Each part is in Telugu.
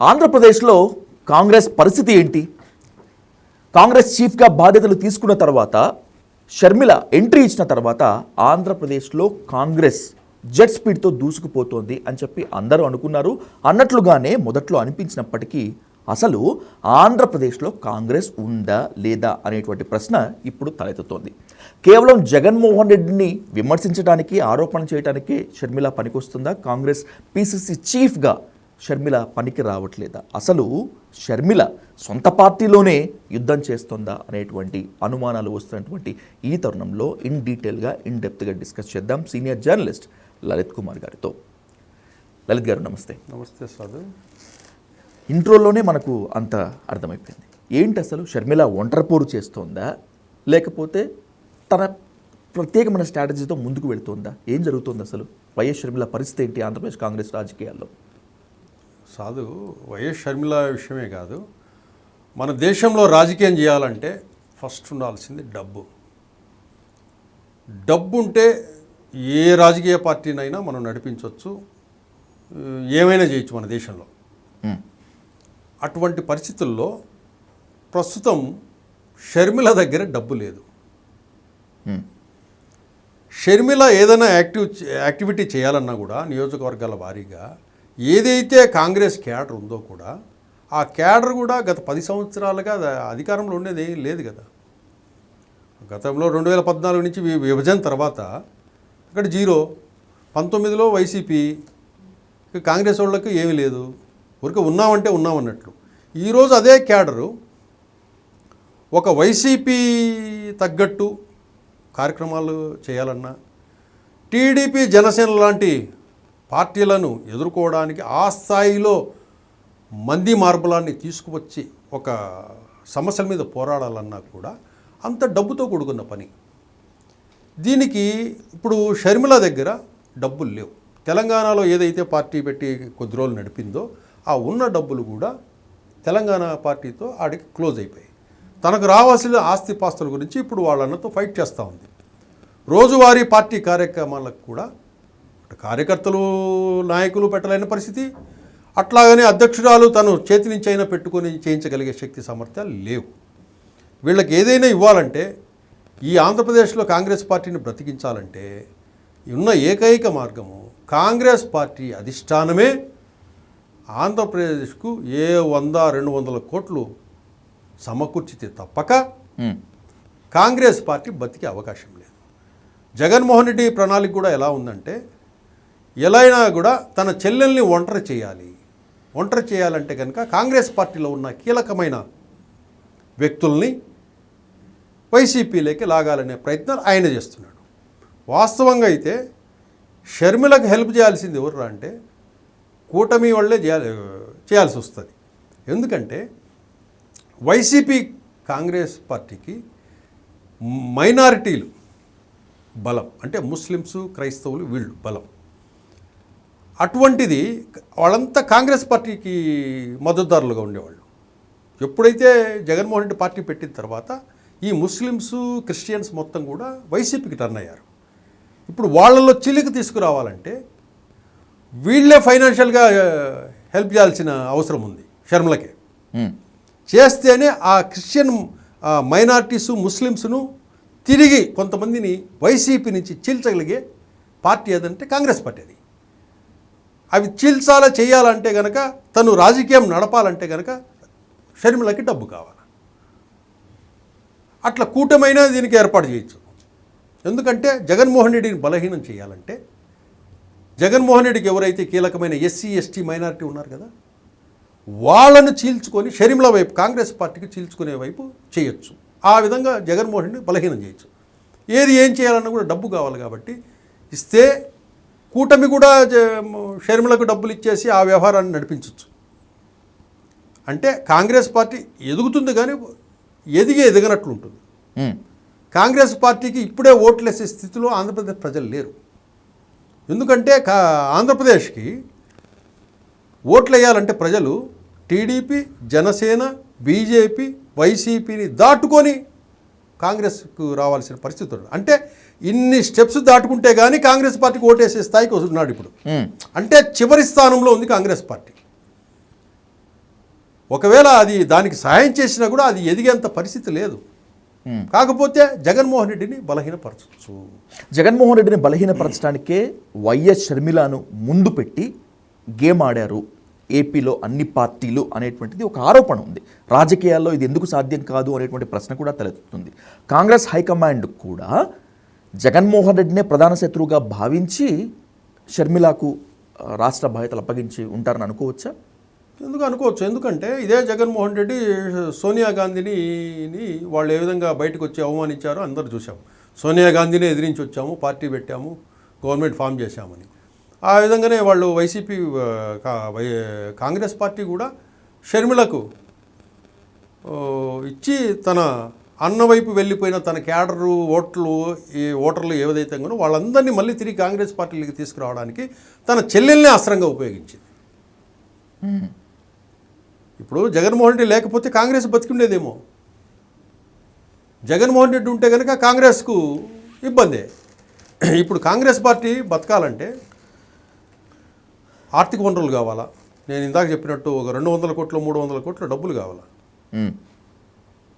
ఆంధ్రప్రదేశ్లో కాంగ్రెస్ పరిస్థితి ఏంటి? కాంగ్రెస్ చీఫ్గా బాధ్యతలు తీసుకున్న తర్వాత షర్మిల ఎంట్రీ ఇచ్చిన తర్వాత ఆంధ్రప్రదేశ్లో కాంగ్రెస్ జెట్ స్పీడ్తో దూసుకుపోతోంది అని చెప్పి అందరూ అనుకున్నారు. అన్నట్లుగానే మొదట్లో అనిపించినప్పటికీ అసలు ఆంధ్రప్రదేశ్లో కాంగ్రెస్ ఉందా లేదా అనేటువంటి ప్రశ్న ఇప్పుడు తలెత్తుతోంది. కేవలం జగన్మోహన్ రెడ్డిని విమర్శించడానికి, ఆరోపణ చేయడానికే షర్మిల పనికొస్తుందా? కాంగ్రెస్ పిసిసి చీఫ్గా షర్మిల పనికి రావట్లేదా? అసలు షర్మిల సొంత పార్టీలోనే యుద్ధం చేస్తుందా అనేటువంటి అనుమానాలు వస్తున్నటువంటి ఈ తరుణంలో ఇన్ డీటెయిల్గా ఇన్ డెప్త్గా డిస్కస్ చేద్దాం సీనియర్ జర్నలిస్ట్ లలిత్ కుమార్ గారితో. లలిత్ గారు నమస్తే. నమస్తే సార్. ఇంట్రోలోనే మనకు అంత అర్థమైపోయింది. ఏంటి అసలు షర్మిల ఒంటరిపోరు చేస్తోందా లేకపోతే తన ప్రత్యేకమైన స్ట్రాటజీతో ముందుకు వెళుతోందా? ఏం జరుగుతుంది అసలు? వైఎస్ షర్మిల పరిస్థితి ఏంటి ఆంధ్రప్రదేశ్ కాంగ్రెస్ రాజకీయాల్లో? సాధు, వైఎస్ షర్మిల విషయమే కాదు, మన దేశంలో రాజకీయం చేయాలంటే ఫస్ట్ ఉండాల్సింది డబ్బు. డబ్బు ఉంటే ఏ రాజకీయ పార్టీనైనా మనం నడిపించవచ్చు, ఏమైనా చేయొచ్చు మన దేశంలో. అటువంటి పరిస్థితుల్లో ప్రస్తుతం షర్మిల దగ్గర డబ్బు లేదు. షర్మిల ఏదైనా యాక్టివిటీ చేయాలన్నా కూడా నియోజకవర్గాల వారీగా ఏదైతే కాంగ్రెస్ క్యాడర్ ఉందో కూడా ఆ క్యాడర్ కూడా గత 10 సంవత్సరాలుగా అధికారంలో ఉండేది లేదు కదా. గతంలో 2014 నుంచి విభజన తర్వాత అక్కడ 0, 19లో వైసీపీ, కాంగ్రెస్ వాళ్ళకి ఏమీ లేదు, ఊరికే ఉన్నామంటే ఉన్నామన్నట్లు. ఈరోజు అదే క్యాడరు ఒక వైసీపీ తగ్గట్టు కార్యక్రమాలు చేయాలన్నా, టీడీపీ జనసేన లాంటి పార్టీలను ఎదుర్కోవడానికి ఆ స్థాయిలో మంది మార్బలాన్ని తీసుకువచ్చి ఒక సమస్యల మీద పోరాడాలన్నా కూడా అంత డబ్బుతో కూడుకున్న పని. దీనికి ఇప్పుడు షర్మిల దగ్గర డబ్బులు లేవు. తెలంగాణలో ఏదైతే పార్టీ పెట్టి కొద్ది రోజులు నడిపిందో ఆ ఉన్న డబ్బులు కూడా తెలంగాణ పార్టీతో ఆడికి క్లోజ్ అయిపోయాయి. తనకు రావాల్సిన ఆస్తిపాస్తుల గురించి ఇప్పుడు వాళ్ళన్నతో ఫైట్ చేస్తూ ఉంది. రోజువారీ పార్టీ కార్యక్రమాలకు కూడా కార్యకర్తలు, నాయకులు పెట్టలేని పరిస్థితి, అట్లాగనే అధ్యక్షురాలు తను చేతి నుంచి అయినా పెట్టుకొని చేయించగలిగే శక్తి సామర్థ్యాలు లేవు. వీళ్ళకి ఏదైనా ఇవ్వాలంటే, ఈ ఆంధ్రప్రదేశ్లో కాంగ్రెస్ పార్టీని బ్రతికించాలంటే ఉన్న ఏకైక మార్గము కాంగ్రెస్ పార్టీ అధిష్టానమే ఆంధ్రప్రదేశ్కు 100-200 కోట్లు సమకూర్చితే తప్పక కాంగ్రెస్ పార్టీ బతికే అవకాశం లేదు. జగన్మోహన్ రెడ్డి ప్రణాళిక కూడా ఎలా ఉందంటే, ఎలా అయినా కూడా తన చెల్లెల్ని ఒంటరి చేయాలి. ఒంటరి చేయాలంటే కనుక కాంగ్రెస్ పార్టీలో ఉన్న కీలకమైన వ్యక్తుల్ని వైసీపీలోకి లాగాలనే ప్రయత్నాలు ఆయన చేస్తున్నాడు. వాస్తవంగా అయితే షర్మిలకు హెల్ప్ చేయాల్సింది ఎవరు అంటే కూటమి వాళ్ళే చేయాల్సి వస్తుంది. ఎందుకంటే వైసీపీ కాంగ్రెస్ పార్టీకి మైనారిటీలు బలం, అంటే ముస్లిమ్స్, క్రైస్తవులు, వీళ్ళు బలం. అటువంటిది వాళ్ళంతా కాంగ్రెస్ పార్టీకి మద్దతుదారులుగా ఉండేవాళ్ళు. ఎప్పుడైతే జగన్మోహన్ రెడ్డి పార్టీ పెట్టిన తర్వాత ఈ ముస్లిమ్స్, క్రిస్టియన్స్ మొత్తం కూడా వైసీపీకి టర్న్ అయ్యారు. ఇప్పుడు వాళ్ళలో చిలికి తీసుకురావాలంటే వీళ్ళే ఫైనాన్షియల్గా హెల్ప్ చేయాల్సిన అవసరం ఉంది షర్మిలకే. చేస్తేనే ఆ క్రిస్టియన్ మైనారిటీసు, ముస్లిమ్స్ను తిరిగి కొంతమందిని వైసీపీ నుంచి చీల్చగలిగే పార్టీ ఏదంటే కాంగ్రెస్ పార్టీ. అది అవి చీల్చాలా చేయాలంటే కనుక, తను రాజకీయం నడపాలంటే కనుక షర్మిలకి డబ్బు కావాలి. అట్లా కూటమైనా దీనికి ఏర్పాటు చేయొచ్చు. ఎందుకంటే జగన్మోహన్ రెడ్డిని బలహీనం చేయాలంటే, జగన్మోహన్ రెడ్డికి ఎవరైతే కీలకమైన ఎస్సీ, ఎస్టీ, మైనారిటీ ఉన్నారు కదా, వాళ్ళను చీల్చుకొని షర్మిల వైపు, కాంగ్రెస్ పార్టీకి చీల్చుకునే వైపు చేయొచ్చు. ఆ విధంగా జగన్మోహన్ రెడ్డిని బలహీనం చేయొచ్చు. ఏం చేయాలన్నా కూడా డబ్బు కావాలి కాబట్టి ఇస్తే కూటమి కూడా షర్మిలకు డబ్బులు ఇచ్చేసి ఆ వ్యవహారాన్ని నడిపించవచ్చు. అంటే కాంగ్రెస్ పార్టీ ఎదుగుతుంది కానీ ఎదగనట్లు ఉంటుంది. కాంగ్రెస్ పార్టీకి ఇప్పుడే ఓట్లేసే స్థితిలో ఆంధ్రప్రదేశ్ ప్రజలు లేరు. ఎందుకంటే ఆంధ్రప్రదేశ్కి ఓట్లు వేయాలంటే ప్రజలు టీడీపీ, జనసేన, బీజేపీ, వైసీపీని దాటుకొని కాంగ్రెస్కు రావాల్సిన పరిస్థితి ఉంది. అంటే ఇన్ని స్టెప్స్ దాటుకుంటే కానీ కాంగ్రెస్ పార్టీకి ఓటేసే స్థాయికి ఉన్నాడు ఇప్పుడు. అంటే చివరి స్థానంలో ఉంది కాంగ్రెస్ పార్టీ. ఒకవేళ అది దానికి సహాయం చేసినా కూడా అది ఎదిగేంత పరిస్థితి లేదు. కాకపోతే జగన్మోహన్ రెడ్డిని బలహీనపరచచ్చు. జగన్మోహన్ రెడ్డిని బలహీనపరచడానికే వైఎస్ షర్మిలను ముందు పెట్టి గేమ్ ఆడారు ఏపీలో అన్ని పార్టీలు అనేటువంటిది ఒక ఆరోపణ ఉంది. రాజకీయాల్లో ఇది ఎందుకు సాధ్యం కాదు అనేటువంటి ప్రశ్న కూడా తలెత్తుతుంది. కాంగ్రెస్ హైకమాండ్ కూడా జగన్మోహన్ రెడ్డినే ప్రధాన శత్రువుగా భావించి షర్మిలకు రాష్ట్ర బాధ్యతలు అప్పగించి ఉంటారని అనుకోవచ్చా? ఎందుకు అనుకోవచ్చు. ఎందుకంటే ఇదే జగన్మోహన్ రెడ్డి సోనియా గాంధీని వాళ్ళు ఏ విధంగా బయటకు వచ్చి అవమానించారో అందరూ చూసాం. సోనియా గాంధీని ఎదిరించి వచ్చాము, పార్టీ పెట్టాము, గవర్నమెంట్ ఫామ్ చేశామని. ఆ విధంగానే వాళ్ళు వైసీపీ కాంగ్రెస్ పార్టీ కూడా షర్మిలకు ఇచ్చి తన అన్న వైపు వెళ్ళిపోయిన తన క్యాడరు ఓటర్లు ఏదైతే ఉన్నారో వాళ్ళందరినీ మళ్ళీ తిరిగి కాంగ్రెస్ పార్టీకి తీసుకురావడానికి తన చెల్లెల్ని అస్త్రంగా ఉపయోగించింది. ఇప్పుడు జగన్మోహన్ రెడ్డి లేకపోతే కాంగ్రెస్ బతికుండేదేమో. జగన్మోహన్ రెడ్డి ఉంటే కనుక కాంగ్రెస్కు ఇబ్బందే. ఇప్పుడు కాంగ్రెస్ పార్టీ బతకాలంటే ఆర్థిక వనరులు కావాలా. నేను ఇందాక చెప్పినట్టు ఒక 200 కోట్లు 300 కోట్ల డబ్బులు కావాలా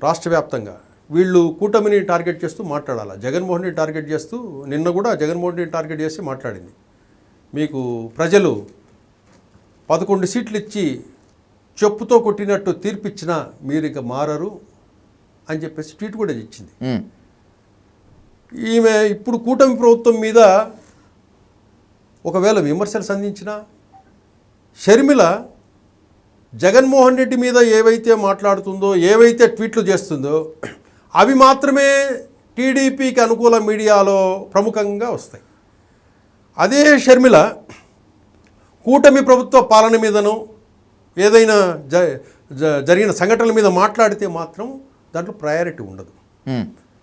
రాష్ట్ర వ్యాప్తంగా. వీళ్ళు కూటమిని టార్గెట్ చేస్తూ మాట్లాడాలా. జగన్మోహన్ రెడ్డి టార్గెట్ చేస్తూ నిన్న కూడా జగన్మోహన్ రెడ్డి టార్గెట్ చేసి మాట్లాడింది. మీకు ప్రజలు 11 సీట్లు ఇచ్చి చెప్పుతో కొట్టినట్టు తీర్పిచ్చినా మీరు ఇక మారరు అని చెప్పేసి ట్వీట్ కూడా ఇచ్చింది. ఈమె ఇప్పుడు కూటమి ప్రభుత్వం మీద ఒకవేళ విమర్శలు సంధించినా షర్మిల జగన్మోహన్ రెడ్డి మీద ఏవైతే మాట్లాడుతుందో, ఏవైతే ట్వీట్లు చేస్తుందో అవి మాత్రమే టీడీపీకి అనుకూల మీడియాలో ప్రముఖంగా వస్తాయి. అదే షర్మిల కూటమి ప్రభుత్వ పాలన మీదనో ఏదైనా జరిగిన సంఘటనల మీద మాట్లాడితే మాత్రం దాంట్లో ప్రయారిటీ ఉండదు.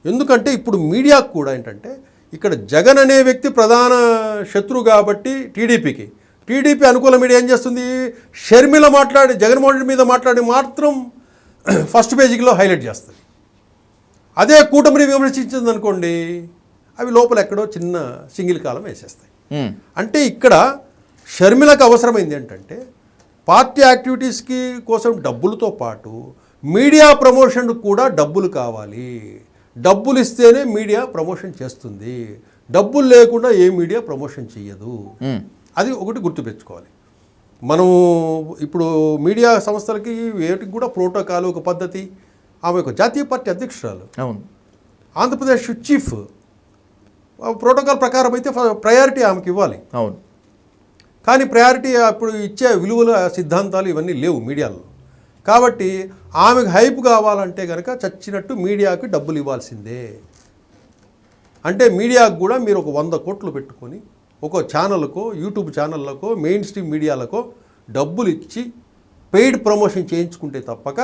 ఎందుకంటే ఇప్పుడు మీడియాకు కూడా ఏంటంటే ఇక్కడ జగన్ అనే వ్యక్తి ప్రధాన శత్రువు కాబట్టి టీడీపీ అనుకూల మీడియా ఏం చేస్తుంది, షర్మిల జగన్మోహన్ రెడ్డి మీద మాట్లాడి మాత్రం ఫస్ట్ పేజీలో హైలైట్ చేస్తుంది. అదే కూటమిని విమర్శించింది అనుకోండి, అవి లోపల ఎక్కడో చిన్న సింగిల్ కాలం వేసేస్తాయి. అంటే ఇక్కడ షర్మిలకు అవసరమైంది ఏంటంటే పార్టీ యాక్టివిటీస్కి కోసం డబ్బులతో పాటు మీడియా ప్రమోషన్ కూడా డబ్బులు కావాలి. డబ్బులు ఇస్తేనే మీడియా ప్రమోషన్ చేస్తుంది. డబ్బులు లేకుండా ఏ మీడియా ప్రమోషన్ చేయదు. అది ఒకటి గుర్తుపెట్టుకోవాలి. మనం ఇప్పుడు మీడియా సంస్థలకి వేటికి కూడా ప్రోటోకాల్, ఒక పద్ధతి. ఆమె ఒక జాతీయ పార్టీ అధ్యక్షురాలు, ఆంధ్రప్రదేశ్ చీఫ్. ప్రోటోకాల్ ప్రకారం అయితే ప్రయారిటీ ఆమెకి ఇవ్వాలి. అవును. కానీ ప్రయారిటీ అప్పుడు ఇచ్చే విలువల సిద్ధాంతాలు ఇవన్నీ లేవు మీడియాలో. కాబట్టి ఆమెకు హైప్ కావాలంటే కనుక చచ్చినట్టు మీడియాకి డబ్బులు ఇవ్వాల్సిందే. అంటే మీడియాకు కూడా మీరు ఒక 100 కోట్లు పెట్టుకొని ఒక ఛానల్కో, యూట్యూబ్ ఛానళ్ళకో, మెయిన్ స్ట్రీమ్ మీడియాలకో డబ్బులు ఇచ్చి పెయిడ్ ప్రమోషన్ చేయించుకుంటే తప్పక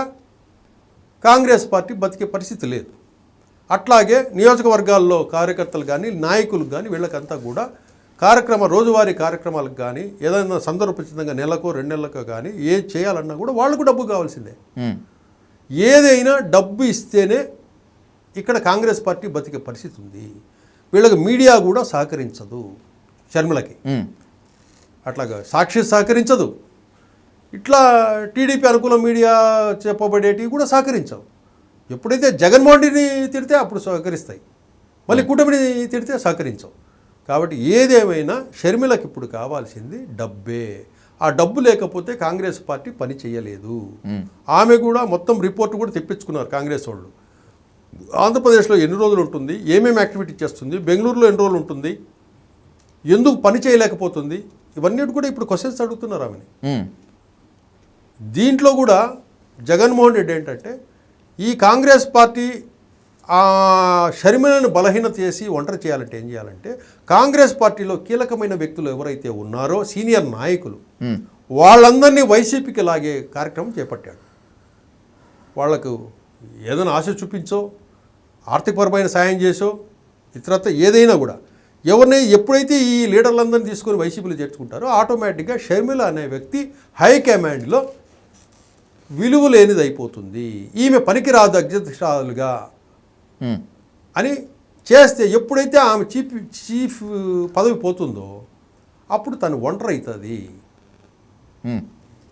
కాంగ్రెస్ పార్టీ బతికే పరిస్థితి లేదు. అట్లాగే నియోజకవర్గాల్లో కార్యకర్తలు కానీ, నాయకులకు కానీ వీళ్ళకంతా కూడా రోజువారీ కార్యక్రమాలకు కానీ, ఏదైనా సందర్భోచితంగా నెలకో 2 నెలలకో కానీ ఏది చేయాలన్నా కూడా వాళ్ళకు డబ్బు కావాల్సిందే. ఏదైనా డబ్బు ఇస్తేనే ఇక్కడ కాంగ్రెస్ పార్టీ బతికే పరిస్థితి ఉంది. వీళ్ళకి మీడియా కూడా సహకరించదు. షర్మిలకి అట్లాగా సాక్షి సహకరించదు. ఇట్లా టీడీపీ అనుకూల మీడియా చెప్పబడేటివి కూడా సహకరించవు. ఎప్పుడైతే జగన్మోహన్ రెడ్డిని తిడితే అప్పుడు సహకరిస్తాయి, మళ్ళీ కూటమిని తిడితే సహకరించవు. కాబట్టి ఏదేమైనా షర్మిలకు ఇప్పుడు కావాల్సింది డబ్బే. ఆ డబ్బు లేకపోతే కాంగ్రెస్ పార్టీ పని చేయలేదు. ఆమె కూడా మొత్తం రిపోర్ట్ కూడా తెప్పించుకున్నారు కాంగ్రెస్ వాళ్ళు. ఆంధ్రప్రదేశ్లో ఎన్ని రోజులు ఉంటుంది, ఏమేమి యాక్టివిటీ చేస్తుంది, బెంగళూరులో ఎన్ని రోజులు ఉంటుంది, ఎందుకు పని చేయలేకపోతుంది, ఇవన్నీ కూడా ఇప్పుడు క్వశ్చన్స్ అడుగుతున్నారు ఆమెని. దీంట్లో కూడా జగన్మోహన్ రెడ్డి ఏంటంటే ఈ కాంగ్రెస్ పార్టీ షర్మిలను బలహీనత చేసి ఒంటరి చేయాలంటే ఏం చేయాలంటే కాంగ్రెస్ పార్టీలో కీలకమైన వ్యక్తులు ఎవరైతే ఉన్నారో సీనియర్ నాయకులు వాళ్ళందరినీ వైసీపీకి లాగే కార్యక్రమం చేపట్టాడు. వాళ్లకు ఏదైనా ఆశ చూపించో, ఆర్థికపరమైన సాయం చేసో, ఇతరత్ర ఏదైనా కూడా ఎప్పుడైతే ఈ లీడర్లందరినీ తీసుకొని వైసీపీలో చేర్చుకుంటారో ఆటోమేటిక్గా షర్మిల అనే వ్యక్తి హైకమాండ్లో విలువ లేనిది అయిపోతుంది. ఈమె పనికిరాదు అధ్యక్షురాలుగా అని చేస్తే ఎప్పుడైతే ఆమె చీఫ్ పదవి పోతుందో అప్పుడు తను ఒంటరి అవుతుంది.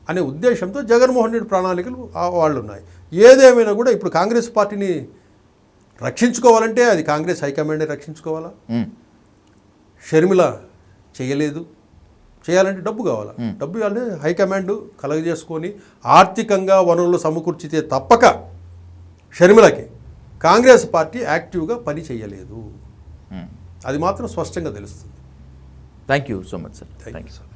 అనే ఉద్దేశంతో జగన్మోహన్ రెడ్డి ప్రణాళికలు వాళ్ళు ఉన్నాయి. ఏదేమైనా కూడా ఇప్పుడు కాంగ్రెస్ పార్టీని రక్షించుకోవాలంటే అది కాంగ్రెస్ హైకమాండే రక్షించుకోవాలా. షర్మిల చేయలేదు, చేయాలంటే డబ్బు కావాలా. డబ్బు ఇవ్వాలంటే హైకమాండ్ కలగజేసుకొని ఆర్థికంగా వనరులు సమకూర్చితే తప్పక షర్మిలకి కాంగ్రెస్ పార్టీ యాక్టివ్గా పని చేయలేదు. అది మాత్రం స్పష్టంగా తెలుస్తుంది. Thank you so much sir. Thank you sir.